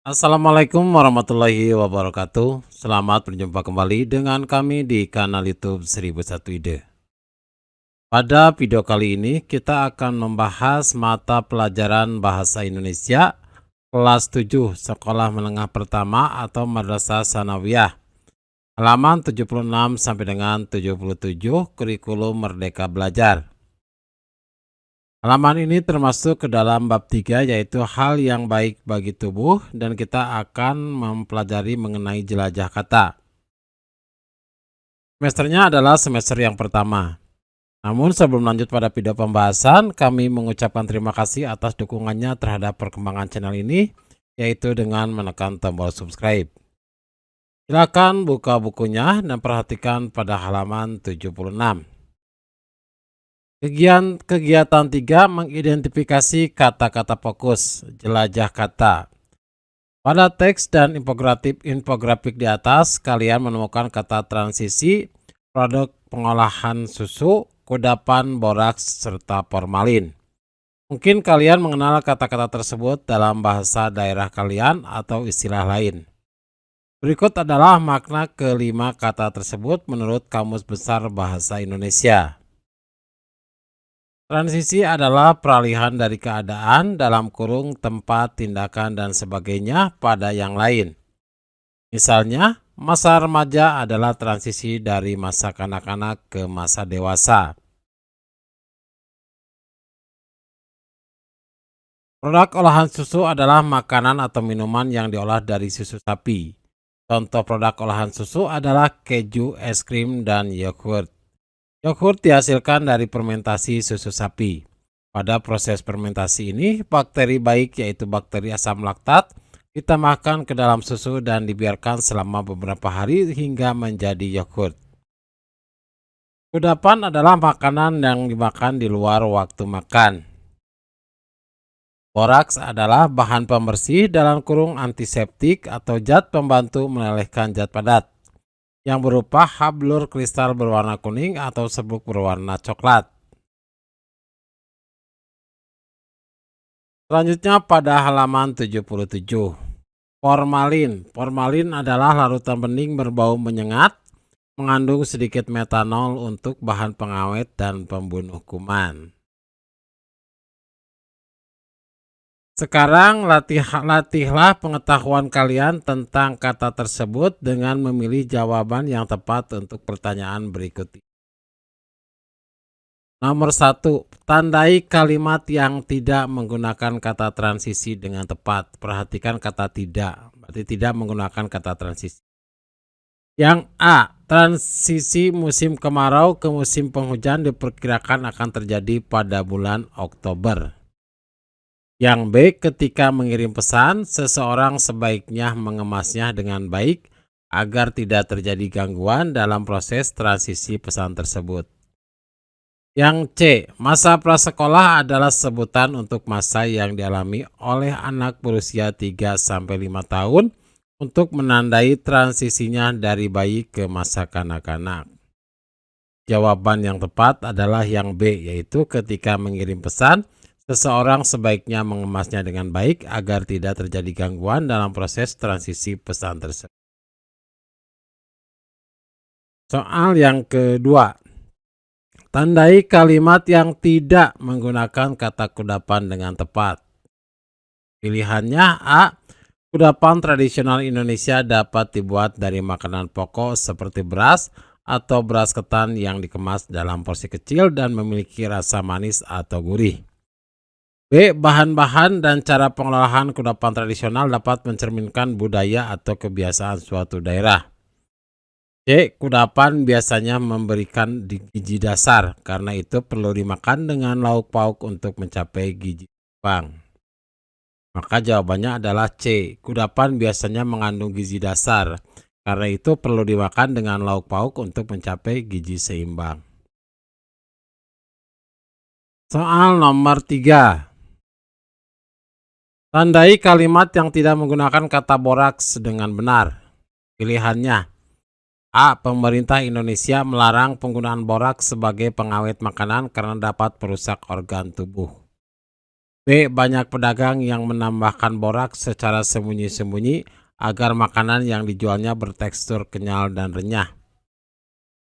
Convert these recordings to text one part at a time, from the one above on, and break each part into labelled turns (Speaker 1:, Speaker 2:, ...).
Speaker 1: Assalamualaikum warahmatullahi wabarakatuh. Selamat berjumpa kembali dengan kami di kanal YouTube 1001 Ide. Pada video kali ini kita akan membahas mata pelajaran Bahasa Indonesia kelas 7 Sekolah Menengah Pertama atau Madrasah Sanawiyah. Halaman 76 sampai dengan 77 Kurikulum Merdeka Belajar. Halaman ini termasuk ke dalam bab 3 yaitu hal yang baik bagi tubuh dan kita akan mempelajari mengenai jelajah kata. Semesternya adalah semester yang pertama. Namun sebelum lanjut pada video pembahasan, kami mengucapkan terima kasih atas dukungannya terhadap perkembangan channel ini, yaitu dengan menekan tombol subscribe. Silakan buka bukunya dan perhatikan pada halaman 76. Kegiatan 3 mengidentifikasi kata-kata fokus, jelajah kata. Pada teks dan infografik di atas, kalian menemukan kata transisi, produk pengolahan susu, kudapan, boraks, serta formalin. Mungkin kalian mengenal kata-kata tersebut dalam bahasa daerah kalian atau istilah lain. Berikut adalah makna kelima kata tersebut menurut Kamus Besar Bahasa Indonesia. Transisi adalah peralihan dari keadaan dalam kurung tempat, tindakan, dan sebagainya pada yang lain. Misalnya, masa remaja adalah transisi dari masa kanak-kanak ke masa dewasa. Produk olahan susu adalah makanan atau minuman yang diolah dari susu sapi. Contoh produk olahan susu adalah keju, es krim, dan yogurt. Yogurt dihasilkan dari fermentasi susu sapi. Pada proses fermentasi ini, bakteri baik yaitu bakteri asam laktat ditambahkan ke dalam susu dan dibiarkan selama beberapa hari hingga menjadi yogurt. Kudapan adalah makanan yang dimakan di luar waktu makan. Boraks adalah bahan pembersih dalam kurung antiseptik atau zat pembantu melelehkan zat padat yang berupa hablur kristal berwarna kuning atau serbuk berwarna coklat. Selanjutnya pada halaman 77. Formalin. Formalin adalah larutan bening berbau menyengat, mengandung sedikit metanol untuk bahan pengawet dan pembunuh kuman. Sekarang latihlah pengetahuan kalian tentang kata tersebut dengan memilih jawaban yang tepat untuk pertanyaan berikut ini. Nomor 1, tandai kalimat yang tidak menggunakan kata transisi dengan tepat. Perhatikan kata tidak, berarti tidak menggunakan kata transisi. Yang A, transisi musim kemarau ke musim penghujan diperkirakan akan terjadi pada bulan Oktober. Yang B, ketika mengirim pesan, seseorang sebaiknya mengemasnya dengan baik agar tidak terjadi gangguan dalam proses transisi pesan tersebut. Yang C, masa prasekolah adalah sebutan untuk masa yang dialami oleh anak berusia 3-5 tahun untuk menandai transisinya dari bayi ke masa kanak-kanak. Jawaban yang tepat adalah yang B, yaitu ketika mengirim pesan, seseorang sebaiknya mengemasnya dengan baik agar tidak terjadi gangguan dalam proses transisi pesan tersebut. Soal yang kedua. Tandai kalimat yang tidak menggunakan kata kudapan dengan tepat. Pilihannya A. Kudapan tradisional Indonesia dapat dibuat dari makanan pokok seperti beras atau beras ketan yang dikemas dalam porsi kecil dan memiliki rasa manis atau gurih. B. Bahan-bahan dan cara pengolahan kudapan tradisional dapat mencerminkan budaya atau kebiasaan suatu daerah. C. Kudapan biasanya memberikan gizi dasar, karena itu perlu dimakan dengan lauk pauk untuk mencapai gizi seimbang. Maka jawabannya adalah C. Kudapan biasanya mengandung gizi dasar, karena itu perlu dimakan dengan lauk pauk untuk mencapai gizi seimbang. Soal nomor 3. Tandai kalimat yang tidak menggunakan kata boraks dengan benar. Pilihannya A. Pemerintah Indonesia melarang penggunaan boraks sebagai pengawet makanan karena dapat merusak organ tubuh. B. Banyak pedagang yang menambahkan boraks secara sembunyi-sembunyi agar makanan yang dijualnya bertekstur kenyal dan renyah.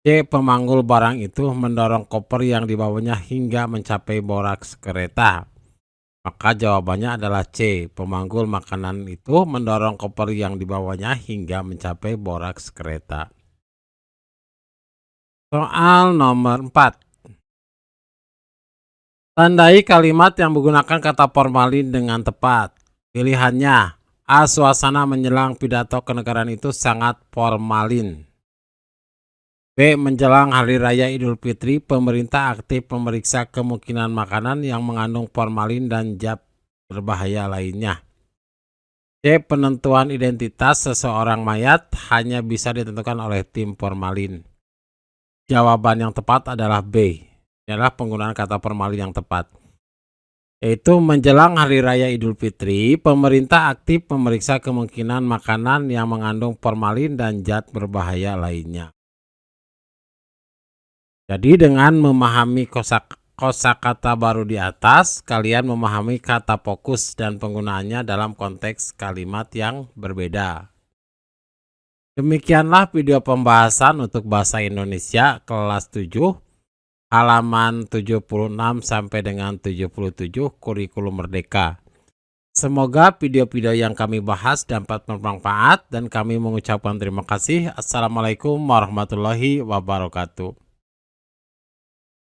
Speaker 1: C. Pemanggul barang itu mendorong koper yang dibawanya hingga mencapai boraks kereta. Maka jawabannya adalah C. Pemanggul makanan itu mendorong koper yang dibawanya hingga mencapai boraks kereta. Soal nomor 4. Tandai kalimat yang menggunakan kata formalin dengan tepat. Pilihannya: A. Suasana menjelang pidato kenegaraan itu sangat formalin. B. Menjelang Hari Raya Idul Fitri, pemerintah aktif memeriksa kemungkinan makanan yang mengandung formalin dan zat berbahaya lainnya. C. Penentuan identitas seseorang mayat hanya bisa ditentukan oleh tim formalin. Jawaban yang tepat adalah B. Ini adalah penggunaan kata formalin yang tepat. Yaitu menjelang Hari Raya Idul Fitri, pemerintah aktif memeriksa kemungkinan makanan yang mengandung formalin dan zat berbahaya lainnya. Jadi dengan memahami kosakata baru di atas, kalian memahami kata fokus dan penggunaannya dalam konteks kalimat yang berbeda. Demikianlah video pembahasan untuk bahasa Indonesia kelas 7, halaman 76 sampai dengan 77 kurikulum merdeka. Semoga video-video yang kami bahas dapat bermanfaat dan kami mengucapkan terima kasih. Assalamualaikum warahmatullahi wabarakatuh.